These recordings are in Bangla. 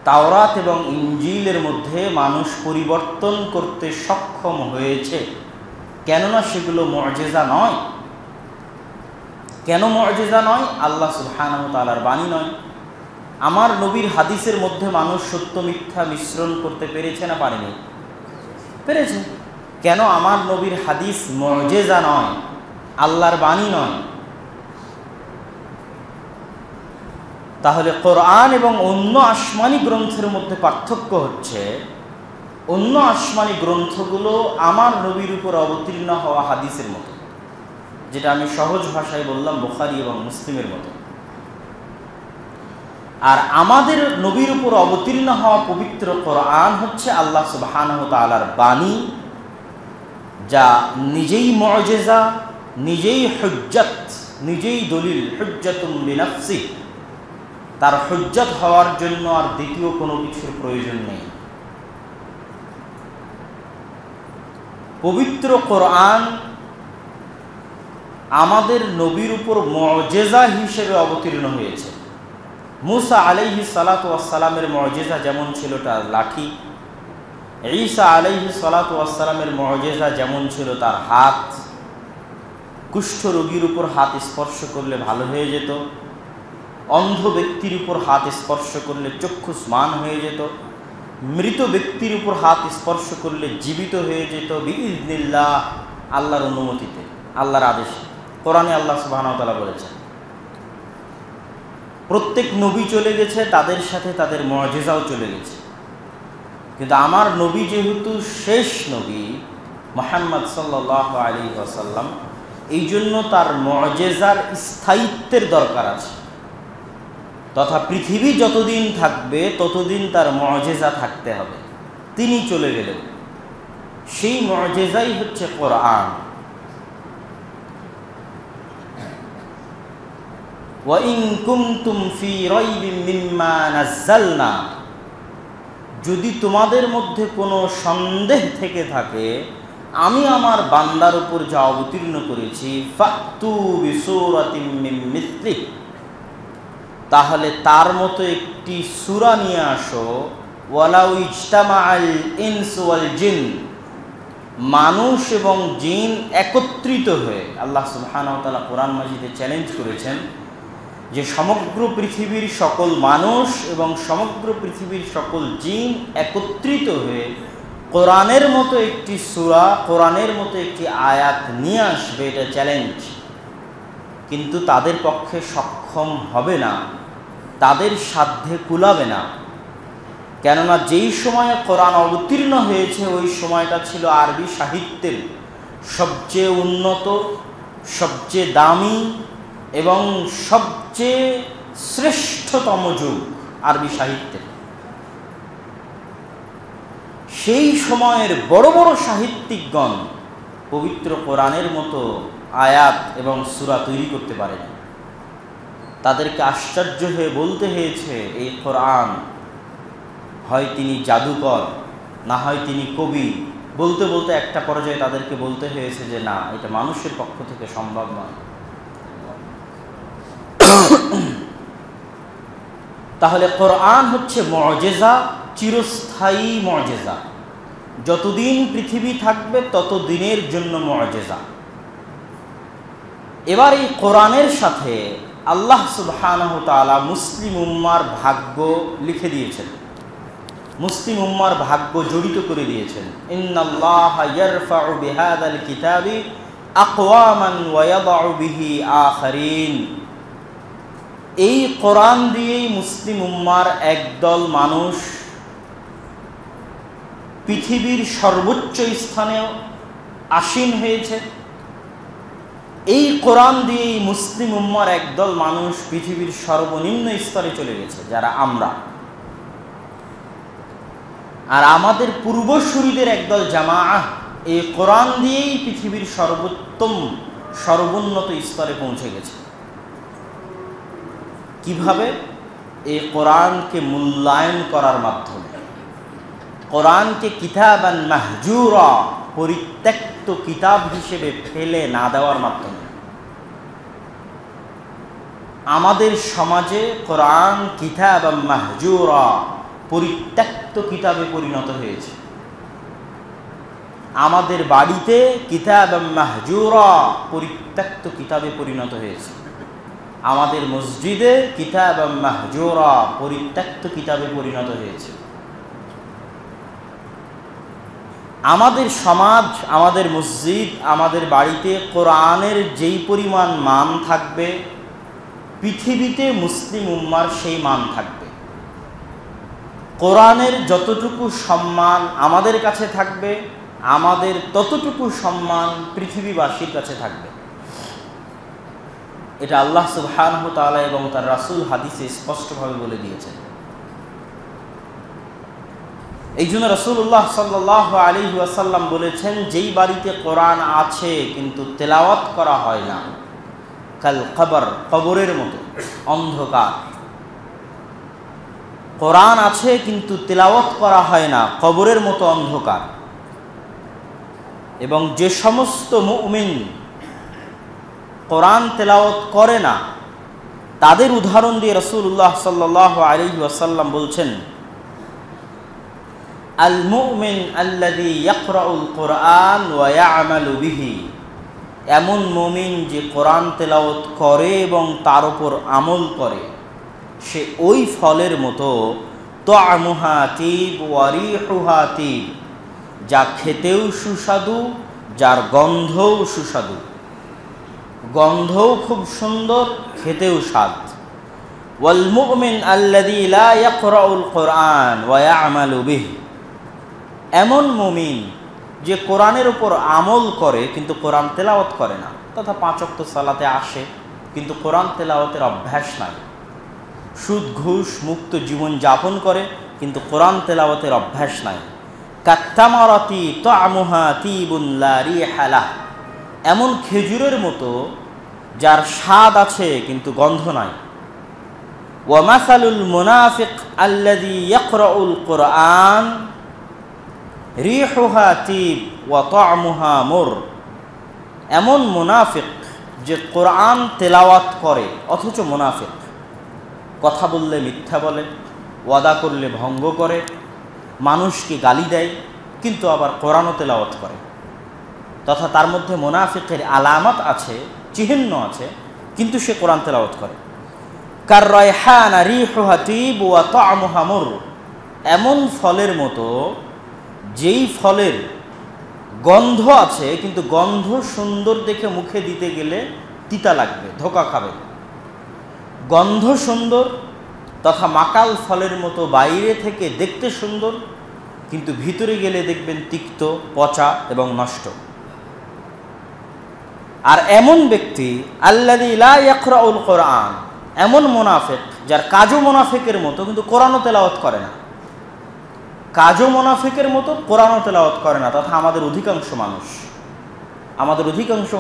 তাওরাত এবং ইনজিলের মধ্যে মানুষ পরিবর্তন করতে সক্ষম হয়েছে, কেননা সেগুলো মুআজিজা নয়। কেন মুআজিজা নয়? আল্লাহ সুবহানাহু ওয়া তাআলার বাণী নয়। আমার নবীর হাদিসের মধ্যে মানুষ সত্য মিথ্যা মিশ্রণ করতে পেরেছে না পারেনি? পেরেছে। কেন আমার নবীর হাদিস মুআজিজা নয়, আল্লাহর বাণী নয়? তাহলে কোরআন এবং অন্য আসমানি গ্রন্থের মধ্যে পার্থক্য হচ্ছে, অন্য আসমানি গ্রন্থগুলো আমার নবীর উপর অবতীর্ণ হওয়া হাদিসের মতো, যেটা আমি সহজ ভাষায় বললাম বুখারী এবং মুসলিমের মতো। আর আমাদের নবীর উপর অবতীর্ণ হওয়া পবিত্র কোরআন হচ্ছে আল্লাহ সুবহানাহু ওয়া তাআলার বাণী, যা নিজেই মুআজিজা, নিজেই হুজ্জত, নিজেই দলিল, হুজ্জাতুম বিনাফসি। তার হুজ্জত হওয়ার জন্য আর দ্বিতীয় কোনো কিছুর প্রয়োজন নেই। পবিত্র কোরআন আমাদের নবীর উপর মুআজিজা হিসেবে অবতীর্ণ হয়েছে। মুসা আলাইহিস সালাতু ওয়াস সালামের মুআজিজা যেমন ছিল তার লাঠি, ঈসা আলাইহিস সালাতু ওয়াস সালামের মুআজিজা যেমন ছিল তার হাত, কুষ্ঠ রোগীর উপর হাত স্পর্শ করলে ভালো হয়ে যেত, অন্ধ ব্যক্তির উপর হাত স্পর্শ করলে চক্ষুষ্মান হয়ে যেত, মৃত ব্যক্তির উপর হাত স্পর্শ করলে জীবিত হয়ে যেত বিইজনিল্লাহ, আল্লাহর অনুমতিতে, আল্লাহর আদেশে। কোরআনে আল্লাহ সুবহানাহু ওয়া তাআলা বলেছেন। প্রত্যেক নবী চলে গেছে, তাদের সাথে তাদের মুআজিজাও চলে গেছে, কিন্তু আমার নবী যেহেতু শেষ নবী মুহাম্মদ সাল্লাল্লাহু আলাইহি ওয়াসাল্লাম, এই জন্য তার মুআজিজার স্থায়িত্বের দরকার আছে। তথা পৃথিবী যতদিন থাকবে ততদিন তার মুআজিজা থাকতে হবে। তিনি চলে গেলেন, সেই মুআজিজাই হচ্ছে কোরআন। ওয়া ইন কুনতুম ফি রাইবিন মিম্মা নাযালনা, যদি তোমাদের মধ্যে কোনো সন্দেহ থেকে থাকে আমি আমার বান্দার উপর যা অবতীর্ণ করেছি, ফাতু বিসূরাতিন মিন মিসলিহি, তাহলে তার মতো একটি সূরা নিয়ে আসো। ওয়ালাউ ইজতামাআল ইনসু ওয়াল জিন, মানুষ এবং জিন একত্রিত হয়ে, আল্লাহ সুবহানাহু ওয়া তাআলা কোরআন মাজিদে চ্যালেঞ্জ করেছেন যে সমগ্র পৃথিবীর সকল মানুষ এবং সমগ্র পৃথিবীর সকল জিন একত্রিত হয়ে কোরআনের মতো একটি সূরা, কোরআনের মতো একটি আয়াত নিয়ে আসবে, এটা চ্যালেঞ্জ। কিন্তু তাদের পক্ষে সক্ষম হবে না, তাদের সাধ্যে কুলাবে না। কেননা যেই সময়ে কোরআন অবতীর্ণ হয়েছে ওই সময়টা ছিল আরবি সাহিত্যের সবচেয়ে উন্নত, সবচেয়ে দামি এবং সবচেয়ে শ্রেষ্ঠতম যুগ আরবি সাহিত্যের। সেই সময়ের বড় বড় সাহিত্যিকগণ পবিত্র কোরআনের মতো আয়াত এবং সূরা তৈরি করতে পারেন। তাদেরকে আশ্চর্য হয়ে বলতে হয়েছে, এই কোরআন হয় তিনি জাদুকর, না হয় তিনি কবি। বলতে বলতে একটা পর্যায়ে তাদেরকে বলতে হয়েছে যে না, এটা মানুষের পক্ষ থেকে সম্ভব নয়। তাহলে কোরআন হচ্ছে মুআজিজা, চিরস্থায়ী মুআজিজা। যতদিন পৃথিবী থাকবে ততদিনের জন্য মুআজিজা। এবার এই কোরআনের সাথে আল্লাহ সুবহানাহু ওয়া তাআলা মুসলিম উম্মার ভাগ্য লিখে দিয়েছেন, মুসলিম উম্মার ভাগ্য জড়িত করে দিয়েছেন। ইন্নাল্লাহা ইয়ারফাউ বিহাদাল কিতাবি আকওয়ামান ওয়া ইয়াদউ বিহি আখারিন। এই কোরআন দিয়েই মুসলিম উম্মার একদল মানুষ পৃথিবীর সর্বোচ্চ স্থানে আসীন হয়েছে। এই কোরআন দিয়েই মুসলিম উম্মার একদল মানুষ পৃথিবীর সর্বনিম্ন স্তরে চলে গেছে, যারা আমরা। আর আমাদের পূর্বসূরীদের একদল জামাআহ এই কোরআন দিয়েই পৃথিবীর সর্বোত্তম, সর্বোন্নত স্তরে পৌঁছে গেছে। কিভাবে? এই কোরআনকে মূল্যায়ন করার মাধ্যমে, কোরআনকে কিতাবান মাহজুরা, পরিত্যক্ত কিতাব হিসেবে ফেলে না দেওয়ার মাধ্যমে। আমাদের সমাজে কোরআন কিতাবান মাহজুরা, পরিত্যক্ত কিতাবে পরিণত হয়েছে। আমাদের বাড়িতে কিতাবাম মাহজুরা পরিত্যক্ত কিতাবে পরিণত হয়েছে। আমাদের মসজিদে কিতাবাম মাহজুরা পরিত্যক্ত কিতাবে পরিণত হয়েছে। আমাদের সমাজ, আমাদের মসজিদ, আমাদের বাড়িতে কোরআনের যেই পরিমাণ মান থাকবে, পৃথিবীতে মুসলিম উম্মার সেই মান থাকবে। কোরআনের যতটুকু সম্মান আমাদের কাছে থাকবে, আমাদের ততটুকু সম্মান পৃথিবীবাসীর কাছে থাকবে। এটা আল্লাহ সুবহানাহু ওয়া তাআলা এবং তার রাসূল হাদিসে স্পষ্টভাবে বলে দিয়েছেন। এই জন্য রাসূলুল্লাহ সাল্লাল্লাহু আলাইহি ওয়াসাল্লাম বলেছেন, যেই বাড়িতে কোরআন আছে কিন্তু তেলাওয়াত করা হয় না, কাল কবর, কবরের মতো অন্ধকার। কোরআন আছে কিন্তু তেলাওয়াত করা হয় না, কবরের মতো অন্ধকার। এবং যে সমস্ত মুমিন কোরআন তেলাওয়াত করে না, তাদের উদাহরণ দিয়ে রাসূলুল্লাহ সাল্লাল্লাহু আলাইহি ওয়াসাল্লাম বলছেন, আল মুমিন আল্লাযী ইয়াকরাউল কুরআন ওয়া ইয়ামালু বিহি, এমন মুমিন যে কোরআন তেলাওয়াত করে এবং তার উপর আমল করে, সে ওই ফলের মতো তা'মুহা তিব ওয়া রিহুহা তিব, যা খেতেও সুস্বাদু, যার গন্ধও সুস্বাদু। গন্ধও খুব সুন্দর, খেতেও স্বাদ। ওয়াল মুমিন আল্লাযী লা ইয়াকরাউল কুরআন ওয়া ইয়ামালু বিহি, এমন মুমিন যে কোরআনের উপর আমল করে কিন্তু কোরআন তেলাওয়াত করে না, তথা 5 ওয়াক্ত সালাতে আসে কিন্তু কোরআন তেলাওয়াতের অভ্যাস নাই। সুদ ঘুষ মুক্ত জীবন যাপন করে কিন্তু কোরআন তেলাওয়াতের অভ্যাস নাই। কাত্তামারাতি তা'মুহা তিবুন লা রিহা লাহ, এমন খেজুরের মতো যার স্বাদ আছে কিন্তু গন্ধ নাই। ওয়া মাসালুল মুনাফিক আল্লাযী ইয়াকরাউল কুরআন রিহুহা তিব ওয়া তা'মুহা মুর, এমন মুনাফিক যে কোরআন তেলাওয়াত করে অথচ মুনাফিক, কথা বললে মিথ্যা বলে, ওয়াদা করলে ভঙ্গ করে, মানুষকে গালি দেয় কিন্তু আবার কোরআনও তেলাওয়াত করে, তথা তার মধ্যে মুনাফিকের আলামত আছে, চিহ্ন আছে, কিন্তু সে কোরআন তেলাওয়াত করে। কার রায়হানা রিহুহা তিব ওয়া তা'মুহা মুর, এমন ফলের মতো যেই ফলের গন্ধ আছে কিন্তু গন্ধ সুন্দর দেখে মুখে দিতে গেলে তিতা লাগবে, ধোঁকা খাবে। গন্ধ সুন্দর তথা মাকাল ফলের মতো বাইরে থেকে দেখতে সুন্দর, কিন্তু ভিতরে গেলে দেখবেন তিক্ত, পচা এবং নষ্ট। আর এমন ব্যক্তি আল্লাযী লা ইয়াকরাউল কুরআন, এমন মুনাফিক যার কাজও মুনাফিকের মতো কিন্তু কোরআনও তেলাওয়াত করে না, কাজও মুনাফিকের মতো কোরআনও তেলাওয়াত করে না। তথা আমাদের অধিকাংশ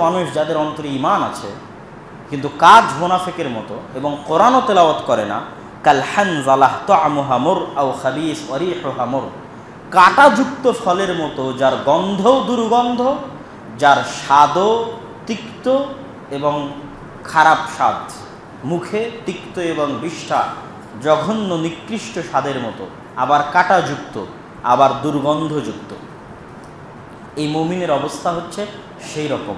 মানুষ যাদের অন্তরে ঈমান আছে কিন্তু কাজ মুনাফিকের মতো এবং কোরআনও তেলাওয়াত করে না, কাল হানজালাহ তা'মুহা মুর আও খাবিস ওয়া রিহুহা মুর, কাঁটাযুক্ত ফলের মতো যার গন্ধও দুর্গন্ধ, যার স্বাদও তিক্ত এবং খারাপ স্বাদ, মুখে তিক্ত এবং বিষ্ঠা, জঘন্য নিকৃষ্ট স্বাদের মতো, আবার কাঁটাযুক্ত, আবার দুর্গন্ধযুক্ত। এই মুমিনের অবস্থা হচ্ছে সেই রকম,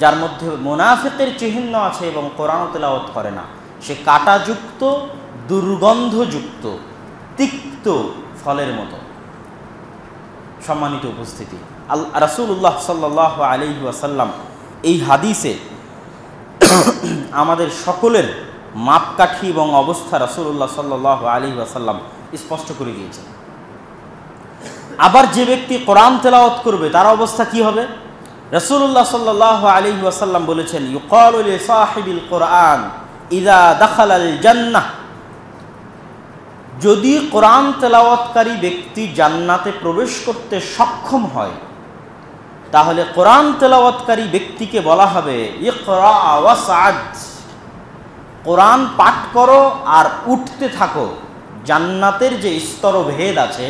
যার মধ্যে মুনাফিকের চিহ্ন আছে এবং কোরআন তেলাওয়াত করে না। সে কাঁটাযুক্ত, দুর্গন্ধযুক্ত, তিক্ত ফলের মতো। সম্মানিত উপস্থিতি, রাসূলুল্লাহ সাল্লাল্লাহু আলাইহি ওয়াসাল্লাম এই হাদিসে আমাদের সকলের মাপকাঠি এবং অবস্থা রাসূলুল্লাহ সাল্লাল্লাহু আলাইহি ওয়াসাল্লাম স্পষ্ট করে দিয়েছেন। আবার যে ব্যক্তি কোরআন তেলাওয়াত করবে তার অবস্থা কি হবে? রাসূলুল্লাহ সাল্লাল্লাহু আলাইহি ওয়াসাল্লাম বলেছেন, ইউকালু লি সাহিবিল কুরআন ইযা দাখালাল জান্নাহ, যদি কোরআন তেলাওয়াতকারী ব্যক্তি জান্নাতে প্রবেশ করতে সক্ষম হয় তাহলে কোরআন তেলাওয়াতকারী ব্যক্তিকে বলা হবে, ইকরা ওয়াসআদ, কোরআন পাঠ করো আর উঠতে থাকো। জান্নাতের যে স্তরভেদ আছে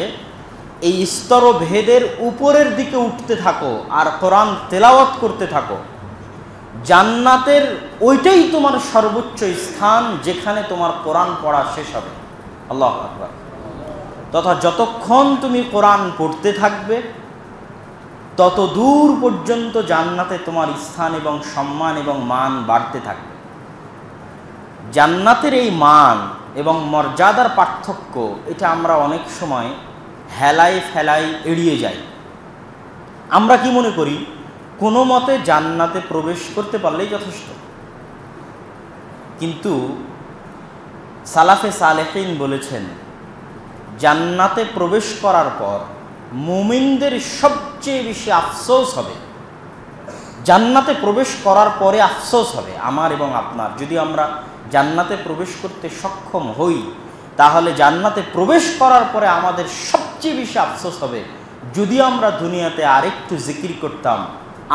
এই স্তরভেদের উপরের দিকে উঠতে থাকো আর কোরআন তেলাওয়াত করতে থাকো। জান্নাতের ওইটাই তোমার সর্বোচ্চ স্থান যেখানে তোমার কোরআন পড়া শেষ হবে। আল্লাহু আকবার। তথা যতক্ষণ তুমি কোরআন পড়তে থাকবে তত দূর পর্যন্ত জান্নাতে তোমার স্থান এবং সম্মান এবং মান বাড়তে থাকবে। জান্নাতের এই মান এবং মর্যাদার পার্থক্য এটা আমরা অনেক সময় হেলায় ফেলায় এড়িয়ে যাই। আমরা কি মনে করি, কোনো মতে জান্নাতে প্রবেশ করতে পারলেই যথেষ্ট। কিন্তু সালাফে সালেহিন বলেছেন, জান্নাতে প্রবেশ করার পর মুমিনদের সবচেয়ে বেশি আফসোস হবে, জান্নাতে প্রবেশ করার পরে আফসোস হবে আমার এবং আপনার। যদি আমরা জান্নাতে প্রবেশ করতে সক্ষম হই, তাহলে জান্নাতে প্রবেশ করার পরে আমাদের সবচেয়ে বেশি আফসোস হবে যদি আমরা দুনিয়াতে আরেকটু জিকির করতাম,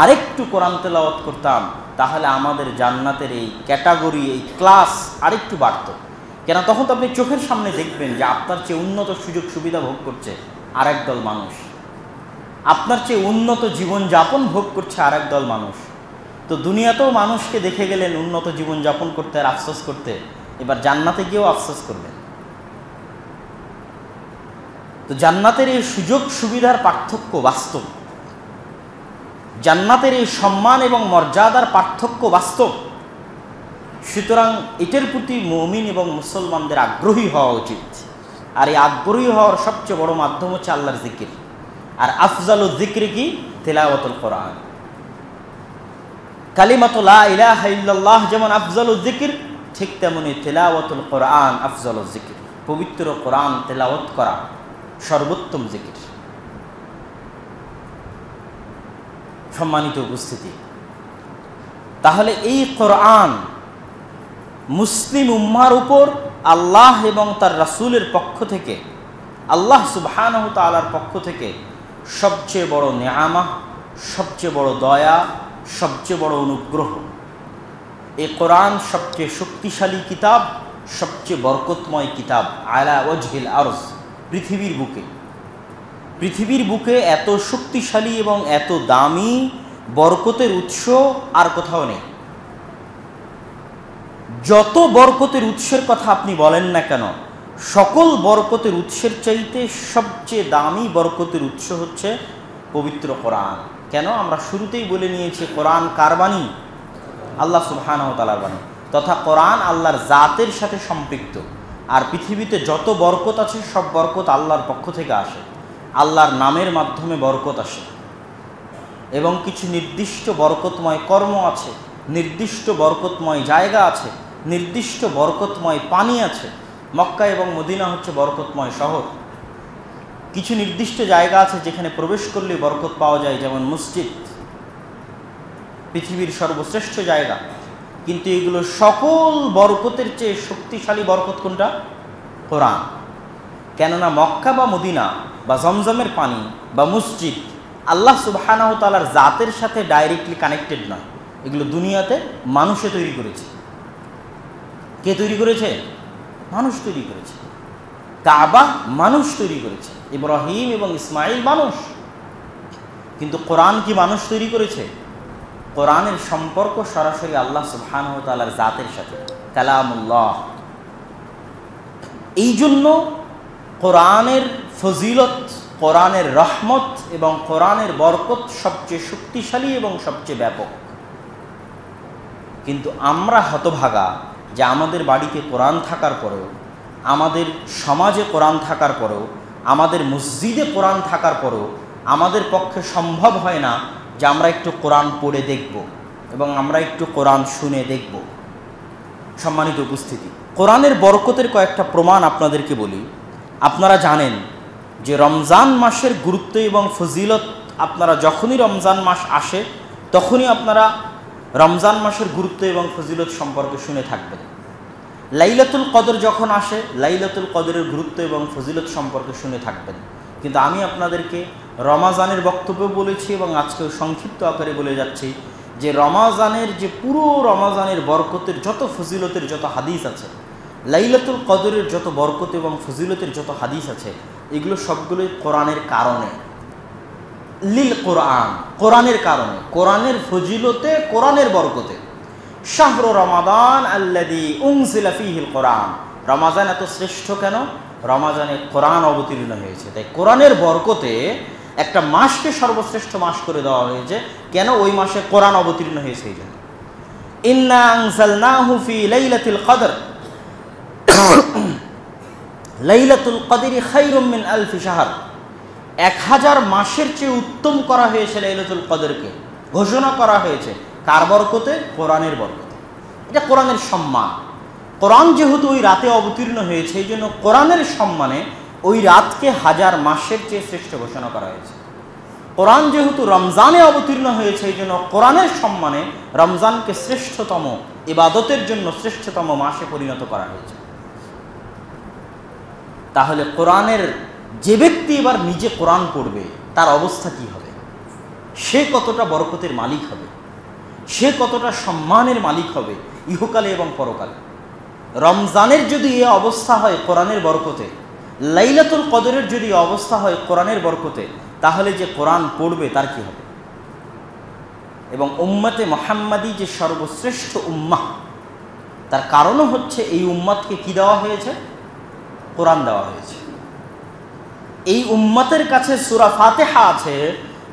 আরেকটু কোরআন তেলাওয়াত করতাম, তাহলে আমাদের জান্নাতের এই ক্যাটাগরি, এই ক্লাস আরেকটু বাড়ত। কেন, তখন তো আপনি চোখের সামনে দেখবেন যে আপনার চেয়ে উন্নত সুযোগ সুবিধা ভোগ করছে আরেক দল মানুষ, আপনার চেয়ে উন্নত জীবনযাপন ভোগ করছে আরেক দল মানুষ। তো দুনিয়াতেও মানুষকে দেখে গেলেন উন্নত জীবনযাপন করতে আর আফসোস করতে, এবার জান্নাতে গিয়েও আফসোস করবেন। তো জান্নাতের এই সুযোগ সুবিধার পার্থক্য বাস্তব, জান্নাতের এই সম্মান এবং মর্যাদার পার্থক্য বাস্তব। সুতরাং এটার প্রতি মুমিন এবং মুসলমানদের আগ্রহী হওয়া উচিত। আর এই আগ্রহী হওয়ার সবচেয়ে বড় মাধ্যম হচ্ছে আল্লাহর জিকির। আর আফজালুল জিকির কি? তিলাওয়াতুল কোরআন। কালিমাতু লা ইলাহা ইল্লাল্লাহ যেমন আফজালুল জিকির, ঠিক তেমনি তিলাওয়াতুল কোরআন আফজালুল জিকির। পবিত্র কোরআন তেলাওয়াত করা সর্বোত্তম জিকির। সম্মানিত উপস্থিতি, তাহলে এই কোরআন মুসলিম উম্মার উপর আল্লাহ এবং তার রাসূলের পক্ষ থেকে, আল্লাহ সুবহানাহু ওয়া তাআলার পক্ষ থেকে সবচেয়ে বড় নেয়ামত, সবচেয়ে বড় দয়া, সবচেয়ে বড় অনুগ্রহ। এই কোরআন সবচেয়ে শক্তিশালী কিতাব, সবচেয়ে বরকতময় কিতাব আলা ওয়াজহিল আরজ। পৃথিবীর বুকে এত শক্তিশালী এবং এত দামি বরকতের উৎস আর কোথাও নেই। যত বরকতের উৎসের কথা আপনি বলেন না কেন, সকল বরকতের উৎসের চাইতে সবচেয়ে দামি বরকতের উৎস হচ্ছে পবিত্র কোরআন। কেন? আমরা শুরুতেই বলে নিয়েছি, কোরআন কার বাণী? আল্লাহ সুবহানাহু ওয়া তাআলার বাণী, তথা কোরআন আল্লাহর জাতের সাথে সম্পৃক্ত। আর পৃথিবীতে যত বরকত আছে সব বরকত আল্লাহর পক্ষ থেকে আসে, আল্লাহর নামের মাধ্যমে বরকত আসে। এবং কিছু নির্দিষ্ট বরকতময় কর্ম আছে, নির্দিষ্ট বরকতময় জায়গা আছে, নির্দিষ্ট বরকতময় পানি আছে। মক্কা এবং মদিনা হচ্ছে বরকতময় শহর। কিছু নির্দিষ্ট জায়গা আছে যেখানে প্রবেশ করলে বরকত পাওয়া যায়, যেমন মসজিদ, পৃথিবীর সর্বশ্রেষ্ঠ জায়গা। কিন্তু এগুলো সকল বরকতের চেয়ে শক্তিশালী বরকত কোনটা? কোরআন। কেননা মক্কা বা মদিনা বা জমজমের পানি বা মসজিদ আল্লাহ সুবহানাহু ওয়া তাআলার জাতের সাথে ডাইরেক্টলি কানেক্টেড নয়। এগুলো দুনিয়াতে মানুষে তৈরি করেছে। কে তৈরি করেছে? মানুষ তৈরি করেছে। কাবা মানুষ তৈরি করেছে, ইব্রাহিম এবং ইসমাইল মানুষ। কিন্তু কোরআন কি মানুষ তৈরি করেছে? কোরআনের সম্পর্ক সরাসরি আল্লাহ সুবহানাহু ওয়া তাআলার জাতের সাথে, কালামুল্লাহ। এই জন্য কোরআনের ফজিলত, কোরআনের রহমত এবং কোরআনের বরকত সবচেয়ে শক্তিশালী এবং সবচেয়ে ব্যাপক। কিন্তু আমরা হতভাগা যে আমাদের বাড়িতে কোরআন থাকার পরেও, আমাদের সমাজে কোরআন থাকার পরেও, আমাদের মসজিদে কোরআন থাকার পরেও আমাদের পক্ষে সম্ভব হয় না যে আমরা একটু কোরআন পড়ে দেখব এবং আমরা একটু কোরআন শুনে দেখব। সম্মানিত উপস্থিতি, কোরআনের বরকতের কয়েকটা প্রমাণ আপনাদেরকে বলি। আপনারা জানেন যে রমজান মাসের গুরুত্ব এবং ফজিলত, আপনারা যখনই রমজান মাস আসে তখনই আপনারা রমজান মাসের গুরুত্ব এবং ফজিলত সম্পর্কে শুনে থাকবেন। লাইলাতুল কদর যখন আসে, লাইলাতুল কদরের গুরুত্ব এবং ফজিলত সম্পর্কে শুনে থাকবেন। কিন্তু আমি আপনাদেরকে রমাজানের বক্তব্য বলেছি এবং আজকেও সংক্ষিপ্ত আকারে বলে যাচ্ছি যে রমাজানের যে পুরো রমাজানের বরকতের যত ফজিলতের যত হাদিস আছে, লাইলাতুল কদরের যত বরকত এবং ফজিলতের যত হাদিস আছে, এগুলো সবগুলোই কোরআনের কারণে। লিল কোরআন, কোরআনের কারণে, কোরআনের ফজিলতে, কোরআনের বরকতে। শাহরু রমাদান আল্লাযী উনজিলা ফীহিল কোরআন। রমাজান এত শ্রেষ্ঠ কেন? রমাজানে কোরআন অবতীর্ণ হয়েছে। তাই কোরআনের বরকতে একটা মাসকে সর্বশ্রেষ্ঠ মাস করে দেওয়া হয়েছে। কেন? ওই মাসে কোরআন অবতীর্ণ হয়েছে এই জন্য। ইন্না আনজালনাহু ফি লাইলাতুল কদর, লাইলাতুল কদরি খায়রুম মিন আলফি শাহর, 1000 মাসের চেয়ে উত্তম করা হয়েছে লাইলাতুল কদরকে। ঘোষণা করা হয়েছে কার বরকতে? কোরআনের বরকতে। এটা কোরআনের সম্মান। কোরআন যেহেতু ওই রাতে অবতীর্ণ হয়েছে, এই জন্য কোরআনের সম্মানে ওই রাতকে 1000 মাসের চেয়ে শ্রেষ্ঠ ঘোষণা করা হয়েছে। কোরআন যেহেতু রমজানে অবতীর্ণ হয়েছে, এই জন্য কোরআনের সম্মানে রমজানকে শ্রেষ্ঠতম ইবাদতের জন্য শ্রেষ্ঠতম মাসে পরিণত করা হয়েছে। তাহলে কোরআনের যে ব্যক্তি এবার নিজে কোরআন পড়বে তার অবস্থা কি হবে? সে কতটা বরকতের মালিক হবে, সে কতটা সম্মানের মালিক হবে ইহকালে এবং পরকালে। রমজানের যদি এ অবস্থা হয় কোরআনের বরকতে, লাইলাতুল কদরের যদি অবস্থা হয় কোরআনের বরকতে, তাহলে যে কোরআন পড়বে তার কি হবে? এবং উম্মতে মুহাম্মাদি যে সর্বশ্রেষ্ঠ উম্মাহ, তার কারণও হচ্ছে এই উম্মতকে কি দেওয়া হয়েছে? কোরআন দেওয়া হয়েছে। এই উম্মতের কাছে সূরা ফাতিহা আছে,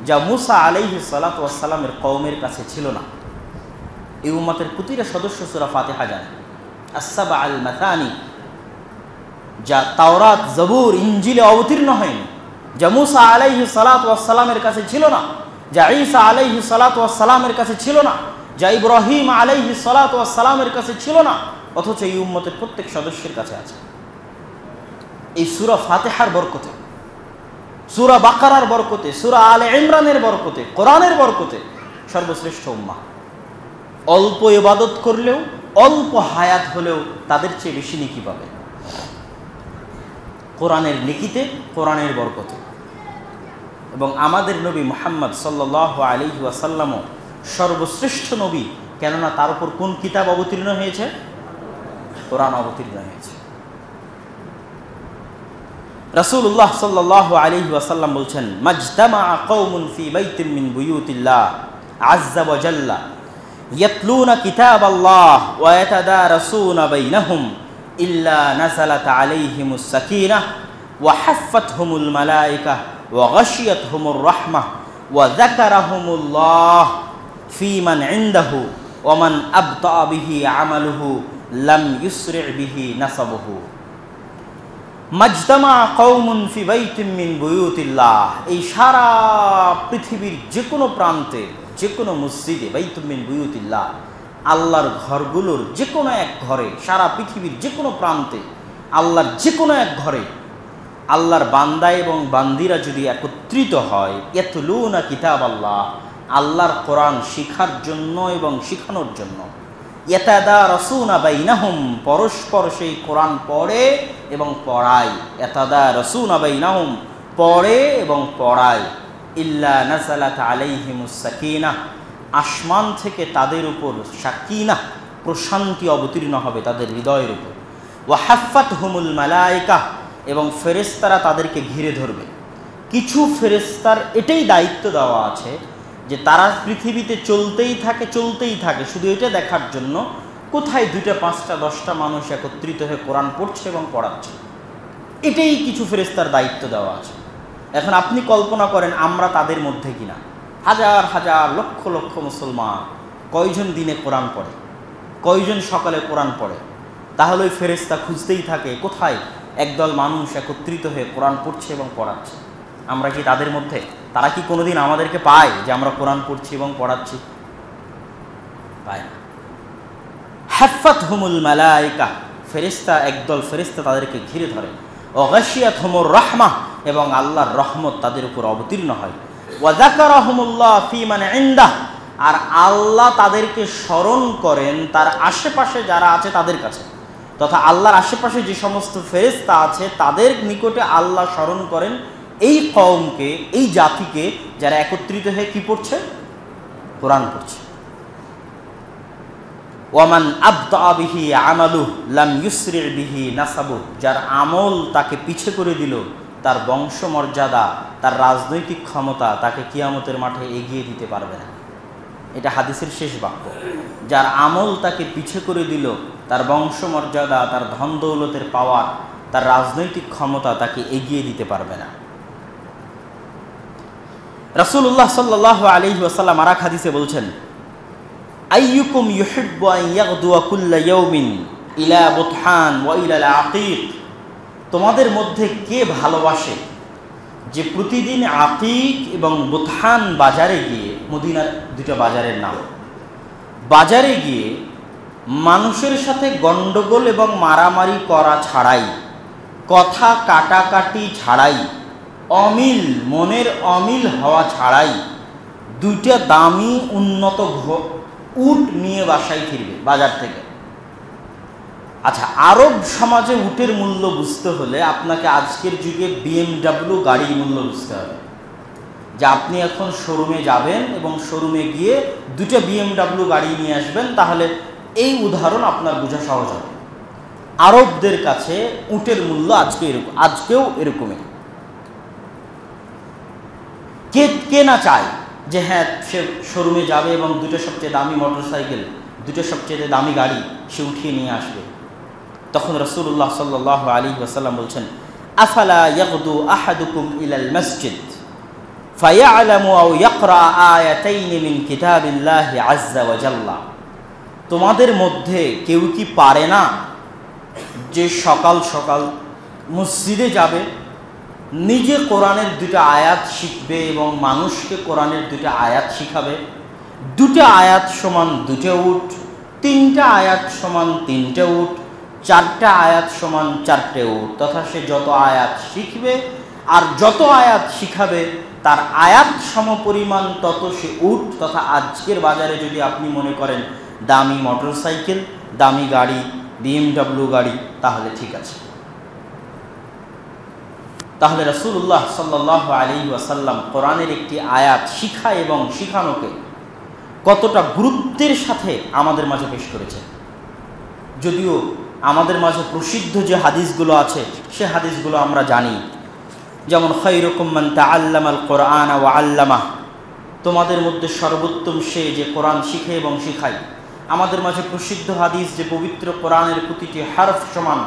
যা মুসা আলাইহিস সালাতু ওয়াস সালামের কওমের কাছে ছিল না। এই উম্মতের প্রতিটা সদস্য সূরা ফাতিহা জানে। আস-সাবা আল মাথানি, যা তাওরাত, জবুর, ইনজিলে অবতীর্ণ হয়নি, যা মুসা আলাইহিস সালাতু ওয়াস সালামের কাছে ছিল না, যা ঈসা আলাইহিস সালাতু ওয়াস সালামের কাছে ছিল না, যা ইব্রাহিম আলাইহিস সালাতু ওয়াস সালামের কাছে ছিল না, অথচ এই উম্মতের প্রত্যেক সদস্যের কাছে আছে। এই সূরা ফাতিহার বরকতে, সূরা বাকারার বরকতে, সূরা আলে ইমরানের বরকতে, কোরআনের বরকতে সর্বশ্রেষ্ঠ উম্মাহ। অল্প ইবাদত করলেও, অল্প হায়াত হলেও তাদের চেয়ে বেশি নেকি পাবে কোরআনের নেকিতে, কোরআনের বরকতে। এবং আমাদের নবী মুহাম্মদ সাল্লাল্লাহু আলাইহি ওয়াসাল্লামও সর্বশ্রেষ্ঠ নবী, কেননা তার উপর কোন কিতাব অবতীর্ণ হয়েছে? কোরআন অবতীর্ণ হয়েছে। রাসূলুল্লাহ সাল্লাল্লাহু আলাইহি ওয়াসাল্লাম বলছেন, মাজতামাআ কওমুন ফি বাইতিন মিন বুয়ুতিল্লাহ আযযা ওয়া জাল্লা ইয়াতলুনা কিতাবাল্লাহ ওয়া ইয়াতাদারাসুনা বাইনাহুম ইল্লা নাযালাত আলাইহিমুস সাকিনাহ ওয়া হাফফাতহুমুল মালায়েকা ওয়া গাশিয়াতহুমুর রাহমাহ ওয়া যাকারাহুমুল্লাহ ফি মান ইনদাহু ওয়া মান আবতা বিহি আমালুহু লাম ইউসরি বিহি নাসাবুহু। মাজতামা কওমুন ফি বাইতিন মিন বুয়ুতিল্লাহ, এই সারা পৃথিবীর যে কোনো প্রান্তে, যে কোনো মসজিদে, বাইতুম মিন বুয়ুতিল্লাহ, আল্লাহর ঘরগুলোর যে কোনো এক ঘরে, সারা পৃথিবীর যে কোনো প্রান্তে, আল্লাহর যে কোনো এক ঘরে আল্লাহর বান্দা এবং বান্দিরা যদি একত্রিত হয়, ইয়াতলুনা কিতাবাল্লাহ, আল্লাহর কোরআন শিখার জন্য এবং শিখানোর জন্য, ইয়াতাদারাসুনা বাইনাহুম, পরস্পর সেই কোরআন পড়ে এবং পড়ায়, ইয়াতাদারাসুনা বাইনাহুম, পড়ে এবং পড়ায়, ইল্লা নাযালাত আলাইহিমুস সাকিনাহ, আসমান থেকে তাদের উপর সাকিনাহ, প্রশান্তি অবতীর্ণ হবে তাদের হৃদয়ের উপর, ওয়া হাফফাতহুমুল মালায়েকা, এবং ফেরেশতারা তাদেরকে ঘিরে ধরবে। কিছু ফেরেশতার এটাই দায়িত্ব দেওয়া আছে যে তারা পৃথিবীতে চলতেই থাকে শুধু এটা দেখার জন্য কোথায় 2টা 5টা 10টা মানুষ একত্রিত হয়ে কোরআন পড়ছে এবং পড়াচ্ছে। এটাই কিছু ফেরেশতার দায়িত্ব দেওয়া আছে। এখন আপনি কল্পনা করেন আমরা তাদের মধ্যে কিনা। হাজার হাজার লক্ষ লক্ষ মুসলমান কয়জন দিনে কোরআন পড়ে, কয়জন সকালে কোরআন পড়ে? তাহলে ওই ফেরেশতা খুঁজতেই থাকে কোথায় একদল মানুষ একত্রিত হয়ে কোরআন পড়ছে এবং পড়াচ্ছে। আমরা কি তাদের মধ্যে? তারা কি কোনোদিন আমাদেরকে পায় যে আমরা কোরআন পড়ছি এবং পড়াচ্ছি? পায় না। হাফফাতহুমুল মালায়েকা, ফেরেশতা, একদল ফেরেশতা তাদেরকে ঘিরে ধরে। ওয়া গাশিয়াতহুমুর রাহমাহ, এবং আল্লাহর রহমত তাদের উপর অবতীর্ণ হয়। ওয়া যাকারাহুমুল্লাহ ফি মান ইনদাহ, আর আল্লাহ তাদেরকে স্মরণ করেন তার আশেপাশে যারা আছে তাদের কাছে, তথা আল্লাহর আশেপাশে যে সমস্ত ফেরেশতা আছে তাদের নিকটে আল্লাহ স্মরণ করেন এই কওমকে, এই জাতিকে, যারা একত্রিত হয়ে কি পড়ছে? কোরআন পড়ছে। ওয়ামান আবতা বিহি আমালুহু লাম ইউসরি বিহি নাসাবুহু, যার আমল তাকে পিছে করে দিল, তার বংশমর্যাদা, তার রাজনৈতিক ক্ষমতা তাকে কিয়ামতের মাঠে এগিয়ে দিতে পারবে না। এটা হাদিসের শেষ বাক্য। যার আমল তাকে পিছে করে দিল, তার বংশমর্যাদা, তার ধন দৌলতের পাওয়ার, তার রাজনৈতিক ক্ষমতা তাকে এগিয়ে দিতে পারবে না। রাসূলুল্লাহ সাল্লাল্লাহু আলাইহি ওয়াসাল্লাম আরেক হাদিসে বলছেন, আইয়ুকুম ইউহিব্বু আন ইয়াগদুয়া কুল্লা ইয়াউমিন ইলা বুতহান ওয়া ইলা আকিক, তোমাদের মধ্যে কে ভালোবাসে যে প্রতিদিন আকিক এবং বুতহান বাজারে গিয়ে, মদিনার দুটো বাজারের নাম, বাজারে গিয়ে মানুষের সাথে গণ্ডগোল এবং মারামারি করা ছাড়াই, কথা কাটাকাটি ছাড়াই, অমিল মনের অমিল হওয়া ছাড়াই দুইটা দামি উন্নত উট নিয়ে বাসায় ফিরবে বাজার থেকে। আচ্ছা, আরব সমাজে উটের মূল্য বুঝতে হলে আপনাকে আজকের যুগে BMW গাড়ির মূল্য বুঝতে হবে। যে আপনি এখন শোরুমে যাবেন এবং শোরুমে গিয়ে দুটো BMW গাড়ি নিয়ে আসবেন, তাহলে এই উদাহরণ আপনার বোঝা সহজ হবে। আরবদের কাছে উটের মূল্য আজকেও এরকমই। কে না চায় যে হ্যাঁ সে শোরুমে যাবে এবং দুটো সবচেয়ে দামি মোটরসাইকেল, দুটো সবচেয়ে দামি গাড়ি সে উঠিয়ে নিয়ে আসবে। তখন রাসূলুল্লাহ সাল্লাল্লাহু আলাইহি ওয়াসাল্লাম বলছেন, আফালা ইয়াগদু আহাদুকুম ইলাল মসজিদ ফায়ালামু আও ইয়াকরা আয়াতাইন মিন কিতাবিল্লাহি আযজা ওয়া জাল্লা, তোমাদের মধ্যে কেউ কি পারে না যে সকাল সকাল মসজিদে যাবে, নিজে কোরআনের দুটো আয়াত শিখবে এবং মানুষকে কোরআনের দুটো আয়াত শিখাবে, দুটো আয়াত সমান দুটো উট, তিনটা আয়াত সমান তিনটে উট, চারটা আয়াত সমান চারটে উট, তথা সে যত আয়াত শিখবে আর যত আয়াত শিখাবে তার আয়াত সমপরিমাণ তত সে উট। তথা আজকের বাজারে যদি আপনি মনে করেন দামি মোটরসাইকেল, দামি গাড়ি, BMW গাড়ি, তাহলে ঠিক আছে। তাহলে রাসূলুল্লাহ সাল্লাল্লাহু আলাইহি ওয়াসাল্লাম কোরআনের একটি আয়াত শিখা এবং শিখানোকে কতটা গুরুত্বের সাথে আমাদের মাঝে পেশ করেছে। যদিও আমাদের মাঝে প্রসিদ্ধ যে হাদিসগুলো আছে সে হাদিসগুলো আমরা জানি, যেমন খায়রুকুম মান তাআল্লামাল কোরআন ওয়া আল্লামাহ, তোমাদের মধ্যে সর্বোত্তম সে যে কোরআন শিখে এবং শিখায়। আমাদের মাঝে প্রসিদ্ধ হাদিস যে পবিত্র কোরআনের প্রতিটি হরফ সমান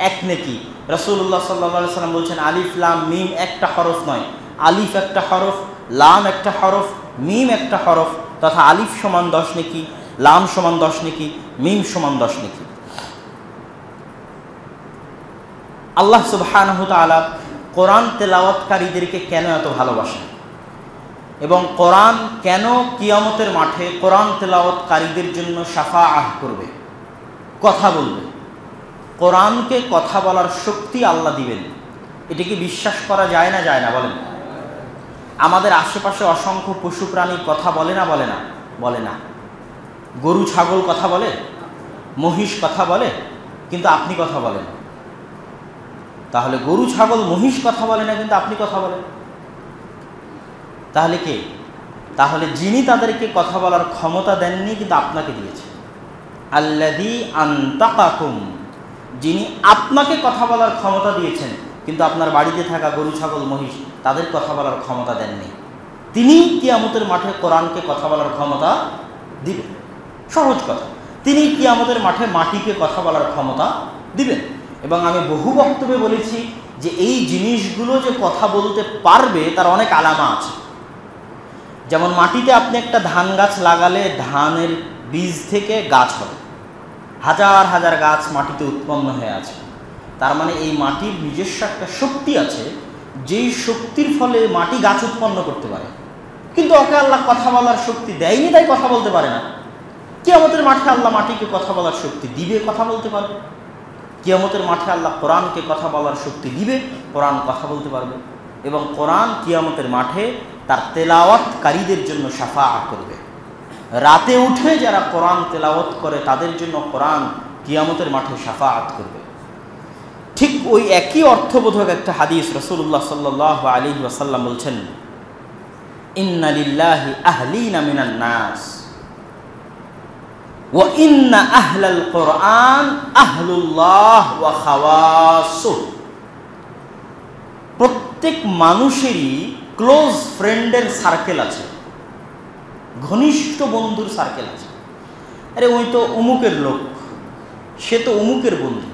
এক নেকি। রাসূলুল্লাহ সাল্লাল্লাহু আলাইহি ওয়াসাল্লাম বলছেন, আলিফ লাম মিম একটা হরফ নয়, আলিফ একটা হরফ, লাম একটা হরফ, মিম একটা হরফ, তথা আলিফ সমান 10 নেকি, লাম সমান 10 নেকি, মিম সমান 10 নেকি। আল্লাহ সুবহানাহু ওয়া তাআলা কোরআন তেলাওয়াতকারীদেরকে কেন এত ভালোবাসেন এবং কোরআন কেন কিয়ামতের মাঠে কোরআন তেলাওয়াতকারীদের জন্য শাফাআহ করবে, কথা বলবে। কোরআনকে কথা বলার শক্তি আল্লাহ দিবেন, এটা কি বিশ্বাস করা যায় না? যায় না? বলেন। আমাদের আশেপাশে অসংখ্য পশু প্রাণী কথা বলে না? বলে না? বলে না। গরু ছাগল কথা বলে, মহিষ কথা বলে, কিন্তু আপনি কথা বলেন। তাহলে গরু ছাগল মহিষ কথা বলে না, কিন্তু আপনি কথা বলেন। তাহলে কে? তাহলে যিনি তাদেরকে কথা বলার ক্ষমতা দেননি কিন্তু আপনাকে দিয়েছে, আল্লাযী আনতাকাকুম, যিনি আপনাকে কথা বলার ক্ষমতা দিয়েছেন কিন্তু আপনার বাড়িতে থাকা গরু ছাগল মহিষ তাদের কথা বলার ক্ষমতা দেননি, তিনি কিয়ামতের মাঠে কোরআনকে কথা বলার ক্ষমতা দিবেন। সহজ কথা, তিনি কিয়ামতের মাঠে মাটিকে কথা বলার ক্ষমতা দিবেন। এবং আমি বহু বক্তব্যে বলেছি যে এই জিনিসগুলো যে কথা বলতে পারবে তার অনেক আলামা আছে। যেমন মাটিতে আপনি একটা ধান গাছ লাগালে ধানের বীজ থেকে গাছ হবে, হাজার হাজার গাছ মাটিতে উৎপন্ন হয়ে আছে। তার মানে এই মাটির নিজস্ব একটা শক্তি আছে, যেই শক্তির ফলে মাটি গাছ উৎপন্ন করতে পারে। কিন্তু ওকে আল্লাহ কথা বলার শক্তি দেয়নি, তাই কথা বলতে পারে না। কিয়ামতের মাঠে আল্লাহ মাটিকে কথা বলার শক্তি দিবে, কথা বলতে পারবে। কিয়ামতের মাঠে আল্লাহ কোরআনকে কথা বলার শক্তি দিবে, কোরআন কথা বলতে পারবে। এবং কোরআন কিয়ামতের মাঠে তার তেলাওয়াতকারীদের জন্য শাফাআত করবে। রাতে উঠে যারা কোরআন তেলাওয়াত করে তাদের জন্য কোরআন কিয়ামতের মাঠে শাফাআত করবে। ঠিক ওই একই অর্থবোধক একটা হাদিস রাসূলুল্লাহ সাল্লাল্লাহু আলাইহি ওয়াসাল্লাম বলছেন, ইন্না লিল্লাহি আহলিনা মিনান নাস ওয়া ইন্না আহলাল কোরআন আহলুল্লাহ ওয়া খাওয়াসুহ। প্রত্যেক মানুষেরই ক্লোজ ফ্রেন্ডের সার্কেল আছে, ঘনিষ্ঠ বন্ধুর সার্কেল আছে। আরে ওই তো অমুকের লোক, সে তো অমুকের বন্ধু।